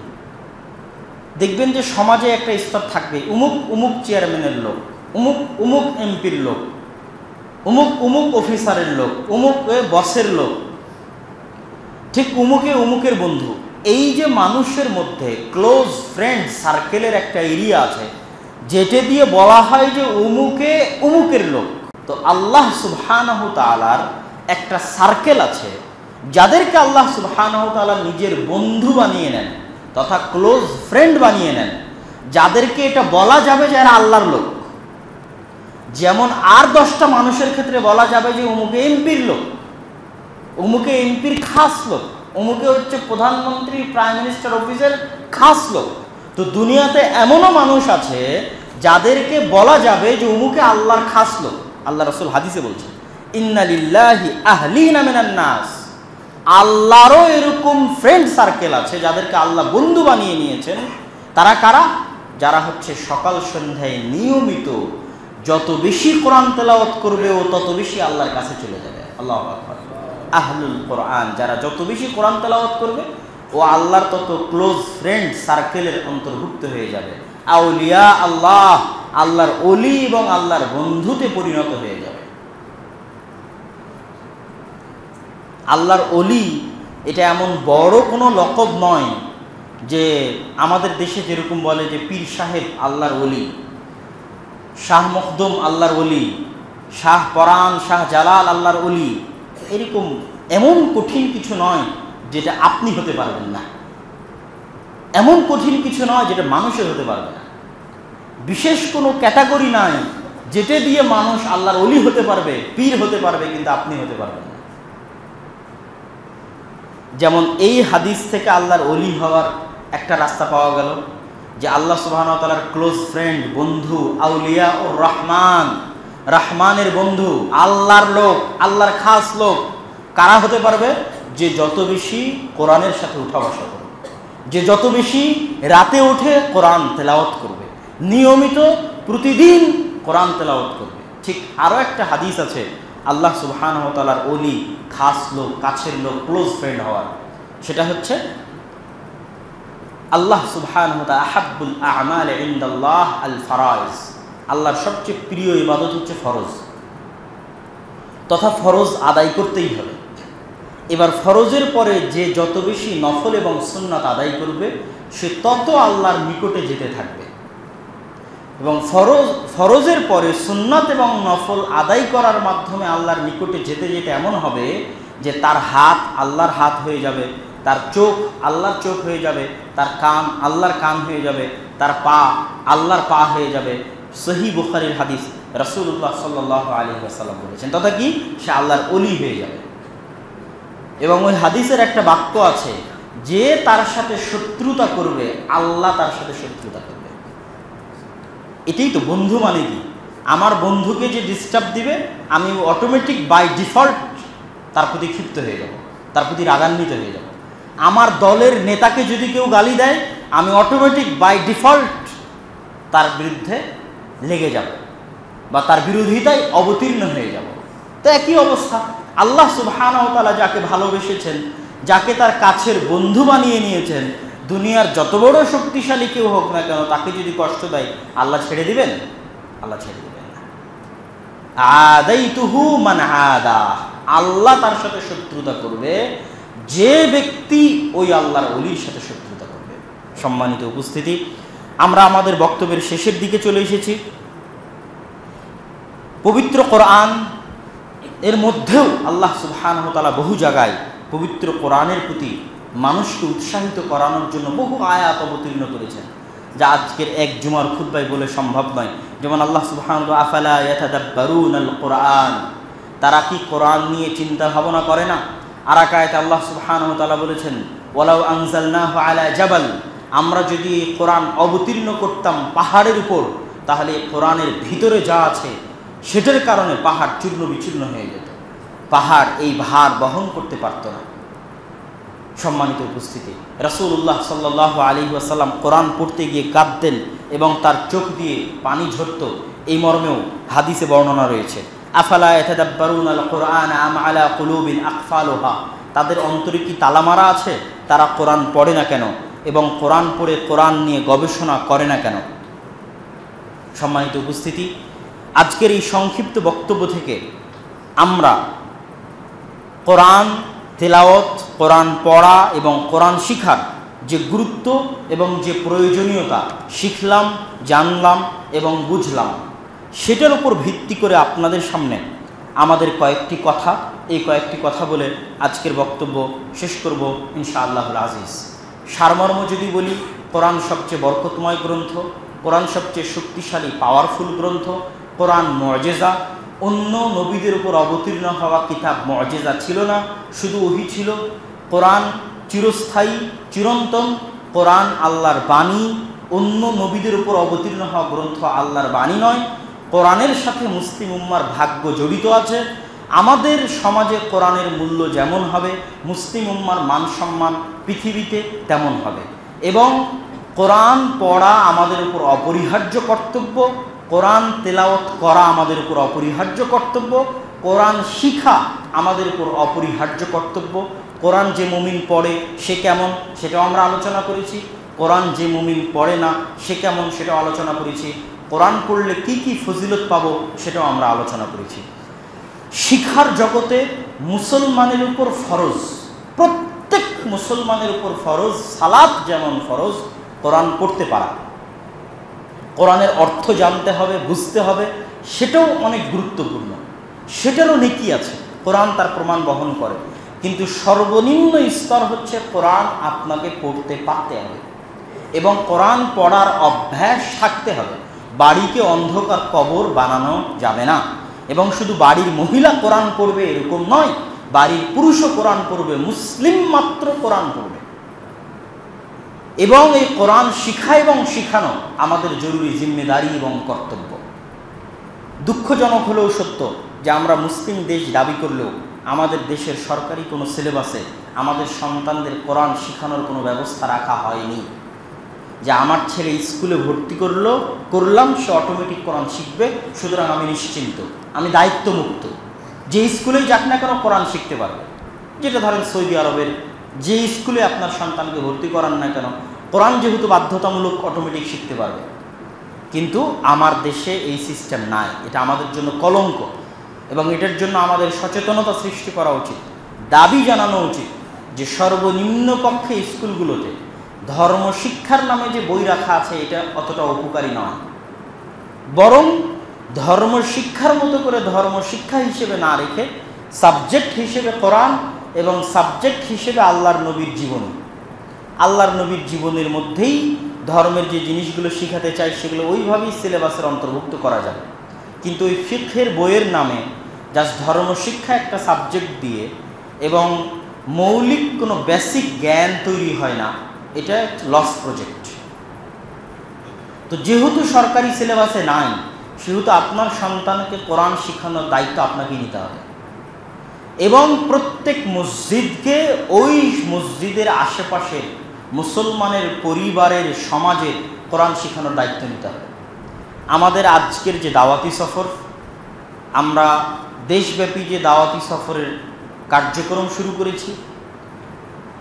দেখবেন যে সমাজে একটা স্তর থাকবে, উমুক উমুক চেয়ারম্যানের লোক, উমুক উমুক এমপির লোক, উমুক উমুক অফিসারের লোক, উমুক বসের লোক, ঠিক উমুকে উমুকের বন্ধু। এই যে মানুষের মধ্যে ক্লোজ ফ্রেন্ড সার্কেলের একটা এরিয়া আছে, যেটা দিয়ে বলা হয় যে উমুকে উমুকের লোক। তো আল্লাহ সুবহানাহু তাআলার একটা সার্কেল আছে, যাদেরকে আল্লাহ সুবহানাহু তাআলা নিজের বন্ধু বানিয়ে নেন তথা ক্লোজ ফ্রেন্ড বানিয়ে নেন, যাদেরকে এটা বলা যাবে যে এরা আল্লাহর লোক। যেমন আর 10টা মানুষের ক্ষেত্রে বলা যাবে যে উমুকে এমপির লোক, উমুকে এমপির খাস লোক, উমুকে হচ্ছে প্রধানমন্ত্রী প্রাইম মিনিস্টার অফিসের খাস লোক। তো দুনিয়াতে এমনও মানুষ আছে যাদেরকে বলা যাবে যে উমুকে আল্লাহর খাস লোক। আল্লাহ রাসূল হাদিসে বলছেন, ইন্না লিল্লাহি আহলিনা মিনান নাস, আল্লাহরও এরকম ফ্রেন্ড সার্কেল আছে যাদেরকে আল্লাহ বন্ধু বানিয়ে নিয়েছেন। তারা কারা? যারা হচ্ছে সকাল সন্ধ্যায় নিয়মিত যত বেশি কোরআন তেলাওয়াত করবে ও তত বেশি আল্লাহর কাছে চলে যাবে। আল্লাহু আকবার। আহলুল কোরআন, যারা যত বেশি কোরআন তেলাওয়াত করবে ও আল্লাহর তত ক্লোজ ফ্রেন্ড সার্কেলের অন্তর্ভুক্ত হয়ে যাবে। আউলিয়া আল্লাহ, আল্লাহর ওলি এবং আল্লাহর বন্ধুতে পরিণত হয়ে যাবে। আল্লাহর ওলি এটা এমন বড় কোনো লকব নয় যে আমাদের দেশে যেরকম বলে যে পীর সাহেব আল্লাহর ওলি, শাহ মখদুম আল্লাহর ওলি, শাহ পরাণ, শাহ জালাল আল্লাহর ওলি। এরকম এমন কঠিন কিছু নয় যেটা আপনি হতে পারবেন না, এমন কঠিন কিছু নয় যেটা মানুষের হতে পারবে না। বিশেষ কোনো ক্যাটাগরি নাই যেটা দিয়ে মানুষ আল্লাহর ওলি হতে পারবে, পীর হতে পারবে, কিন্তু আপনি হতে পারবেন না। যেমন এই হাদিস থেকে আল্লাহর ওলি হওয়ার একটা রাস্তা পাওয়া গেল যে আল্লাহ সুবহানাহু ওয়া তাআলার ক্লোজ ফ্রেন্ড, বন্ধু, আউলিয়া ও রহমান, রহমানের বন্ধু, আল্লাহর লোক, আল্লাহর খাস লোক কারা হতে পারবে? যে যত বেশি কোরআনের সাথে উঠা বসা করবে, যে যত বেশি রাতে উঠে কোরআন তেলাওয়াত করবে, নিয়মিত প্রতিদিন কোরআন তেলাওয়াত করবে। ঠিক আরও একটা হাদিস আছে আল্লাহ সুবহানাহু ওয়া তাআলার ওলি, খাস লোক, কাছের লোক, ক্লোজ ফ্রেন্ড হওয়ার। সেটা হচ্ছে আল্লাহ সুবহানাহু ওয়া তাআলা আহাব্বুল আ'মাল ইনদাল্লাহ আল ফারাইজ, আল্লাহর সবচেয়ে প্রিয় ইবাদত হচ্ছে ফরজ, তথা ফরজ আদায় করতেই হবে। এবার ফরজের পরে যে যত বেশি নফল এবং সুন্নাত আদায় করবে সে তত আল্লাহর নিকটে যেতে থাকবে। এবং ফরজের পরে সুন্নাত এবং নফল আদায় করার মাধ্যমে আল্লাহর নিকটে যেতে যেতে এমন হবে যে তার হাত আল্লাহর হাত হয়ে যাবে, তার চোখ আল্লাহর চোখ হয়ে যাবে, তার কান আল্লাহর কান হয়ে যাবে, তার পা আল্লাহর পা হয়ে যাবে। সহিহ বুখারীর হাদিস, রাসূলুল্লাহ সাল্লাল্লাহু আলাইহি ওয়াসাল্লাম বলেছেন, তথা কি সে আল্লাহর ওলি হয়ে যাবে। এবং ওই হাদিসের একটা বাক্য আছে, যে তার সাথে শত্রুতা করবে আল্লাহ তার সাথে শত্রুতা করবে। এটাই তো বন্ধু মানে কি? আমার বন্ধুকে যে ডিস্টার্ব দিবে আমি অটোমেটিক বাই ডিফল্ট তার প্রতি ক্ষিপ্ত হয়ে যাব, তার প্রতি রাগান্বিত হয়ে যাব। আমার দলের নেতাকে যদি কেউ গালি দেয় আমি অটোমেটিক বাই ডিফল্ট তার বিরুদ্ধে লেগে যাব বা তার বিরোধিতায় অবতীর্ণ হয়ে যাব। তো একই অবস্থা, আল্লাহ সুবহানাহু ওয়া তাআলা যাকে ভালোবেসেছেন, যাকে তার কাছের বন্ধু বানিয়ে নিয়েছেন, দুনিয়ার যত বড় শক্তিশালী কেউ হোক না কেন তাকে যদি কষ্ট দেয় আল্লাহ ছেড়ে দিবেন? আল্লাহ ছেড়ে দিবেন না। আদাইতুহু মান আদা, আল্লাহ তার সাথে শত্রুতা করবে যে ব্যক্তি ওই আল্লাহর ওলির সাথে শত্রুতা করবে। সম্মানিত উপস্থিতি, আমরা আমাদের বক্তব্যের শেষের দিকে চলে এসেছি। পবিত্র কোরআন এর মধ্যেও আল্লাহ সুবহানাহু ওয়া তাআলা বহু জায়গায় পবিত্র কোরআনের প্রতি মানুষকে উৎসাহিত করানোর জন্য বহু আয়াত অবতীর্ণ করেছেন, যা আজকের এক জুমার খুতবায় বলে সম্ভব নয়। যেমন আল্লাহ সুবহানাহু ওয়া তাআলা আফালা ইয়াতাদাব্বারুনাল কোরআন, তারা কি কোরআন নিয়ে চিন্তা ভাবনা করে না? আর এক আয়াতে আল্লাহ সুবহানাহু ওয়া তাআলা বলেছেন, ওয়ালাউ আনজালনাহু আলা জাবাল, আমরা যদি কোরআন অবতীর্ণ করতাম পাহাড়ের উপর, তাহলে কোরআনের ভিতরে যা আছে সেটার কারণে পাহাড় চূর্ণ বিচূর্ণ হয়ে যেত, পাহাড় এই ভার বহন করতে পারত না। সম্মানিত উপস্থিতি, রাসূলুল্লাহ সাল্লাল্লাহু আলাইহি ওয়াসাল্লাম কোরআন পড়তে গিয়ে কাঁদতেন এবং তার চোখ দিয়ে পানি ঝরত, এই মর্মেও হাদিসে বর্ণনা রয়েছে। আফালা ইয়াতাদাব্বারুনাল কোরআন আম আলা কুলুবিন আকফালুহা, তাদের অন্তরে কি তালা মারা আছে, তারা কোরআন পড়ে না কেন? এবং কোরআন পড়ে কোরআন নিয়ে গবেষণা করে না কেন? সম্মানিত উপস্থিতি, আজকের এই সংক্ষিপ্ত বক্তব্য থেকে আমরা কোরআন তেলাওয়াত, কোরআন পড়া এবং কোরআন শিখার যে গুরুত্ব এবং যে প্রয়োজনীয়তা শিখলাম, জানলাম এবং বুঝলাম, সেটার উপর ভিত্তি করে আপনাদের সামনে আমাদের কয়েকটি কথা, এই কয়েকটি কথা বলে আজকের বক্তব্য শেষ করব ইনশাআল্লাহুল আজিজ। সারমর্ম যদি বলি, কোরআন সবচেয়ে বরকতময় গ্রন্থ, কোরআন সবচেয়ে শক্তিশালী পাওয়ারফুল গ্রন্থ, কোরআন মুআজিজা। অন্য নবীদের উপর অবতীর্ণ হওয়া কিতাব মুআজিজা ছিল না, শুধু ওহী ছিল। কোরআন চিরস্থায়ী, চিরন্তন। কোরআন আল্লাহর বাণী, অন্য নবীদের উপর অবতীর্ণ হওয়া গ্রন্থ আল্লাহর বাণী নয়। কোরআনের সাথে মুসলিম উম্মার ভাগ্য জড়িত আছে। আমাদের সমাজে কোরআনের মূল্য যেমন হবে, মুসলিম উম্মার মান সম্মান পৃথিবীতে তেমন হবে। এবং কোরআন পড়া আমাদের উপর অপরিহার্য কর্তব্য, কোরআন তেলাওয়াত করা আমাদের উপর অপরিহার্য কর্তব্য, কোরআন শিখা আমাদের উপর অপরিহার্য কর্তব্য। কোরআন যে মুমিন পড়ে সে কেমন, সেটাও আমরা আলোচনা করেছি। কোরআন যে মুমিন পড়ে না সে কেমন, সেটাও আলোচনা করেছি। কোরআন পড়লে কি কি ফজিলত পাবো, সেটাও আমরা আলোচনা করেছি। শিখার জগতে মুসলমানের উপর ফরজ, প্রত্যেক মুসলমানের উপর ফরজ, সালাত যেমন ফরজ, কোরআন পড়তে পারা। কোরআনের অর্থ জানতে হবে, বুঝতে হবে, সেটাও অনেক গুরুত্বপূর্ণ, সেটারও নেকি আছে, কোরআন তার প্রমাণ বহন করে। কিন্তু সর্বনিম্ন স্তর হচ্ছে কোরআন আপনাকে পড়তে পারতে হবে এবং কোরআন পড়ার অভ্যাস থাকতে হবে। বাড়িকে অন্ধকার কবর বানানো যাবে না। এবং শুধু বাড়ির মহিলা কোরআন পড়বে এরকম নয়, বাড়ির পুরুষও কোরআন পড়বে, মুসলিম মাত্র কোরআন পড়বে। এবং এই কোরআন শিখা এবং শিখানো আমাদের জরুরি জিম্মেদারি এবং কর্তব্য। দুঃখজনক হলেও সত্য যে আমরা মুসলিম দেশ দাবি করলেও আমাদের দেশের সরকারি কোনো সিলেবাসে আমাদের সন্তানদের কোরআন শিখানোর কোনো ব্যবস্থা রাখা হয়নি। যে আমার ছেলে স্কুলে ভর্তি করলাম, সে অটোমেটিক কোরআন শিখবে, সুতরাং আমি নিশ্চিন্ত, আমি দায়িত্বমুক্ত, যে স্কুলেই যাক না কেন কোরআন শিখতে পারবে। যেটা ধরেন সৌদি আরবের যে স্কুলে আপনার সন্তানকে ভর্তি করান না কেন, কোরআন যেহেতু বাধ্যতামূলক, অটোমেটিক শিখতে পারবে। কিন্তু আমার দেশে এই সিস্টেম নাই। এটা আমাদের জন্য কলঙ্ক এবং এটার জন্য আমাদের সচেতনতা সৃষ্টি করা উচিত, দাবি জানানো উচিত যে সর্বনিম্ন পক্ষে স্কুলগুলোতে ধর্ম শিক্ষার নামে যে বই রাখা আছে এটা অতটা উপকারী নয়, বরং ধর্ম শিক্ষার মতো করে ধর্ম শিক্ষা হিসেবে না রেখে সাবজেক্ট হিসেবে কোরআন এবং সাবজেক্ট হিসেবে আল্লাহর নবীর জীবনী, আল্লাহর নবীর জীবনের মধ্যেই ধর্মের যে জিনিসগুলো শিখাতে চাই সেগুলো ওইভাবেই সিলেবাসের অন্তর্ভুক্ত করা যাবে। কিন্তু ওই ফিকহের বইয়ের নামে জাস্ট ধর্ম শিক্ষা একটা সাবজেক্ট দিয়ে এবং মৌলিক কোনো বেসিক জ্ঞান তৈরি হয় না, এটা একটা লস প্রজেক্ট। তো যেহেতু সরকারি সিলেবাসে নাই, সেহেতু আপনার সন্তানকে কোরআন শিখানোর দায়িত্ব আপনাকে নিতে হবে এবং প্রত্যেক মসজিদকে ওই মসজিদের আশেপাশে মুসলমানের পরিবারের সমাজের কোরআন শিখানোর দায়িত্ব নিতে হবে। আমাদের আজকের যে দাওয়াতি সফর, আমরা দেশব্যাপী যে দাওয়াতি সফরের কার্যক্রম শুরু করেছি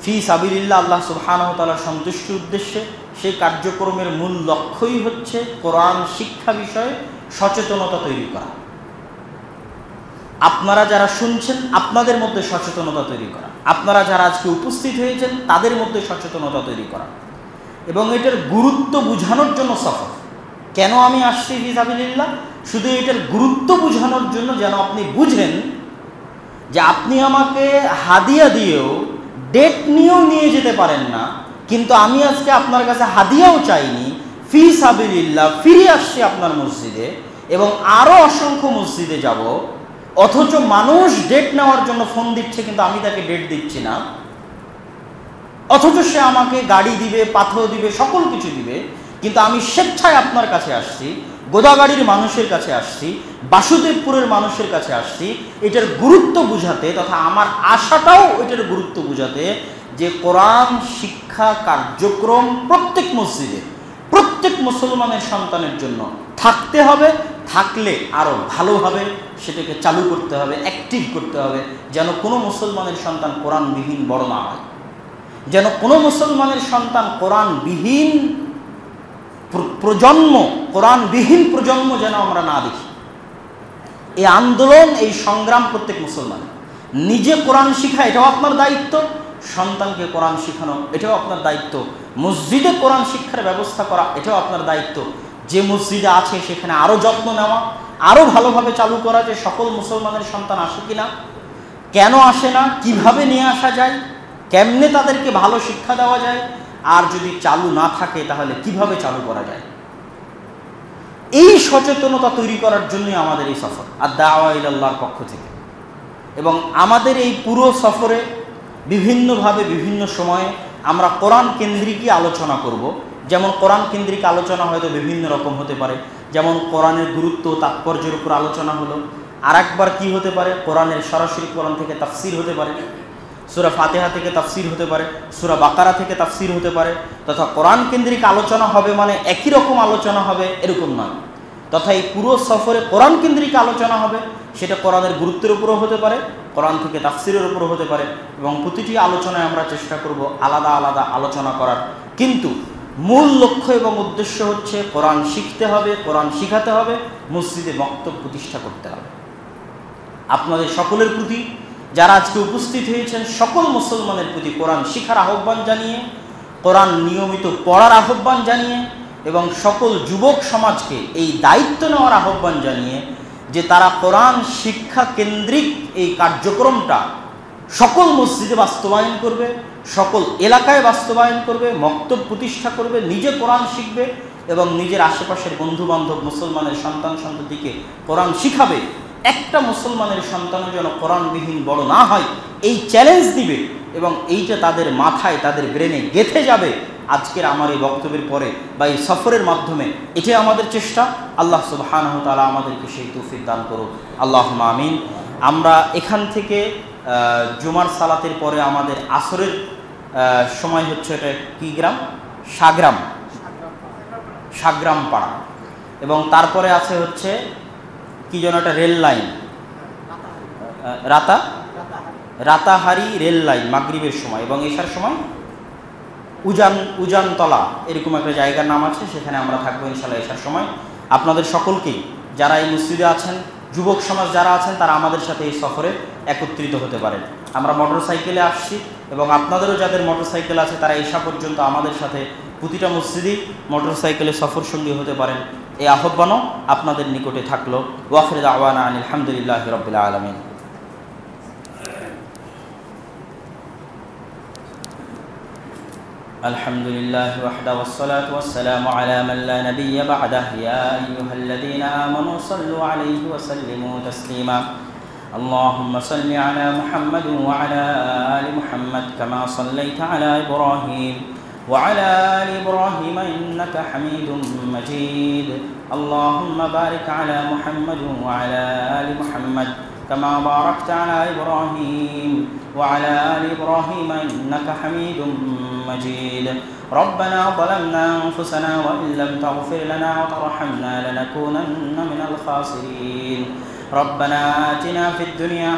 ফি সাবিলিল্লাহ, আল্লাহ সুবহানাহু ওয়া তাআলার সন্তুষ্টির উদ্দেশ্যে, সেই কার্যক্রমের মূল লক্ষ্যই হচ্ছে কোরআন শিক্ষা বিষয়ে সচেতনতা তৈরি করা। আপনারা যারা শুনছেন আপনাদের মধ্যে সচেতনতা তৈরি করা, আপনারা যারা আজকে উপস্থিত হয়েছেন তাদের মধ্যে সচেতনতা তৈরি করা এবং এটার গুরুত্ব বোঝানোর জন্য সফর। কেন আমি আসছি ফি সাবিলিল্লাহ? শুধু এটার গুরুত্ব বোঝানোর জন্য, যেন আপনি বুঝেন যে আপনি আমাকে হাদিয়া দিয়েও, ডেট নিয়েও নিয়ে যেতে পারেন না, কিন্তু আমি আজকে আপনার কাছে হাদিয়াও চাইনি, ফি সাবিলিল্লাহ ফিরে আসছি আপনার মসজিদে এবং আরও অসংখ্য মসজিদে যাব, অথচ মানুষ ডেট নেওয়ার জন্য ফোন দিচ্ছে কিন্তু আমি তাকে ডেট দিচ্ছি না, অথচ সে আমাকে গাড়ি দিবে, পাথর দিবে, সকল কিছু দিবে, কিন্তু আমি স্বেচ্ছায় আপনার কাছে আসছি, গোদাগাড়ির মানুষের কাছে আসছি, বাসুদেবপুরের মানুষের কাছে আসছি, এটার গুরুত্ব বুঝাতে, তথা আমার আশাটাও এটার গুরুত্ব বুঝাতে যে কোরআন শিক্ষা কার্যক্রম প্রত্যেক মসজিদে, প্রত্যেক মুসলমানের সন্তানের জন্য থাকতে হবে, থাকলে আরও ভালোভাবে সেটাকে চালু করতে হবে, অ্যাক্টিভ করতে হবে, যেন কোনো মুসলমানের সন্তান কোরআনবিহীন বড় না হয়। যেন কোনো মুসলমানের সন্তান কোরআনবিহীন প্রজন্ম যেন আমরা না দেখি। এই আন্দোলন, এই সংগ্রাম প্রত্যেক মুসলমান। নিজে কোরআন শিখা এটাও আপনার দায়িত্ব, সন্তানকে কোরআন শিখানো এটাও আপনার দায়িত্ব, মসজিদে কোরআন শিক্ষার ব্যবস্থা করা এটাও আপনার দায়িত্ব। যে মসজিদে আছে সেখানে আরও যত্ন নেওয়া, আরও ভালোভাবে চালু করা, যে সকল মুসলমানের সন্তান আসে কিনা, কেন আসে না, কিভাবে নিয়ে আসা যায়, কেমনে তাদেরকে ভালো শিক্ষা দেওয়া যায়, আর যদি চালু না থাকে তাহলে কিভাবে চালু করা যায়। এই সচেতনতা তৈরি করার জন্যই আমাদের এই সফর আদ-দাওয়া ইলাল্লাহর পক্ষ থেকে। এবং আমাদের এই পুরো সফরে বিভিন্নভাবে বিভিন্ন সময়ে আমরা কোরআন কেন্দ্রিকই আলোচনা করব। যেমন কোরআন কেন্দ্রিক আলোচনা হয়তো বিভিন্ন রকম হতে পারে, যেমন কোরআনের গুরুত্ব তাৎপর্যের উপর আলোচনা হলো। আর একবার কী হতে পারে, কোরআনের সরাসরি কোরআন থেকে তাফসির হতে পারে, সূরা ফাতিহা থেকে তাফসির হতে পারে, সূরা বাকারা থেকে তাফসির হতে পারে। তথা কোরআন কেন্দ্রিক আলোচনা হবে মানে একই রকম আলোচনা হবে এরকম নয়। তথা এই পুরো সফরে কোরআন কেন্দ্রিক আলোচনা হবে, সেটা কোরআনের গুরুত্বের উপরও হতে পারে, কোরআন থেকে তাফসিরের উপরও হতে পারে। এবং প্রতিটি আলোচনায় আমরা চেষ্টা করব আলাদা আলাদা আলোচনা করার, কিন্তু মূল লক্ষ্য এবং উদ্দেশ্য হচ্ছে কোরআন শিখতে হবে, কোরআন শিখাতে হবে, মসজিদে বক্তব্য প্রতিষ্ঠা করতে হবে। আপনাদের সকলের প্রতি, যারা আজকে উপস্থিত হয়েছেন, সকল মুসলমানের প্রতি কোরআন শিখার আহ্বান জানিয়ে, কোরআন নিয়মিত পড়ার আহ্বান জানিয়ে, এবং সকল যুবক সমাজকে এই দায়িত্ব নেওয়ার আহ্বান জানিয়ে যে তারা কোরআন শিক্ষা কেন্দ্রিক এই কার্যক্রমটা সকল মসজিদে বাস্তবায়ন করবে, সকল এলাকায় বাস্তবায়ন করবে, মক্তব প্রতিষ্ঠা করবে, নিজে কোরআন শিখবে এবং নিজের আশেপাশের বন্ধুবান্ধব মুসলমানের সন্তান সন্ততিকে কোরআন শিখাবে। একটা মুসলমানের সন্তানও যেন কোরআনবিহীন বড় না হয়, এই চ্যালেঞ্জ দিবে এবং এইটা তাদের মাথায়, তাদের ব্রেনে গেঁথে যাবে। আজকের আমার এই বক্তব্যের পরে বা এই সফরের মাধ্যমে এটাই আমাদের চেষ্টা। আল্লাহ সুবহানাহু ওয়া তাআলা আমাদেরকে সেই তৌফিক দান করুন, আল্লাহুম্মা আমিন। আমরা এখান থেকে জুমার সালাতের পরে আমাদের আসরের সময় হচ্ছে, এটা কি গ্রাম, সাগ্রাম পাড়া, এবং তারপরে আছে হচ্ছে কি যেন একটা রেল লাইন, রাতাহারি রেল লাইন মাগরিবের সময়, এবং এশার সময় উজানতলা এরকম একটা জায়গার নাম আছে, সেখানে আমরা থাকবো ইনশাআল্লাহ এশার সময়। আপনাদের সকলকেই, যারা এই মসজিদে আছেন, যুবক সমাজ যারা আছেন, তারা আমাদের সাথে এই সফরে একত্রিত হতে পারেন। আমরা মোটরসাইকেলে আসছি এবং আপনাদেরও যাদের মোটরসাইকেল আছে তারা এশা পর্যন্ত আমাদের সাথে প্রতিটা মসজিদেই মোটরসাইকেলে সফর সঙ্গী হতে পারেন। এই আহ্বানও আপনাদের নিকটে থাকলো। ওয়া আখিরু দাওয়ানা আনিল হামদুলিল্লাহি রাব্বিল আলামিন। الحمد لله وحده والصلاة والسلام على من لا نبي بعده يا أيها الذين آمنوا صلوا عليه وسلموا تسليما اللهم صل على محمد وعلى آل محمد كما صليت على إبراهيم وعلى آل إبراهيم إنك حميد مجيد اللهم بارك على محمد وعلى آل محمد كما باركت على إبراهيم وعلى آل إبراهيم إنك حميد مجيد ربنا ظلمنا أنفسنا وإن لم تغفر لنا وترحمنا لنكونن من الخاسرين ربنا آتنا في الدنيا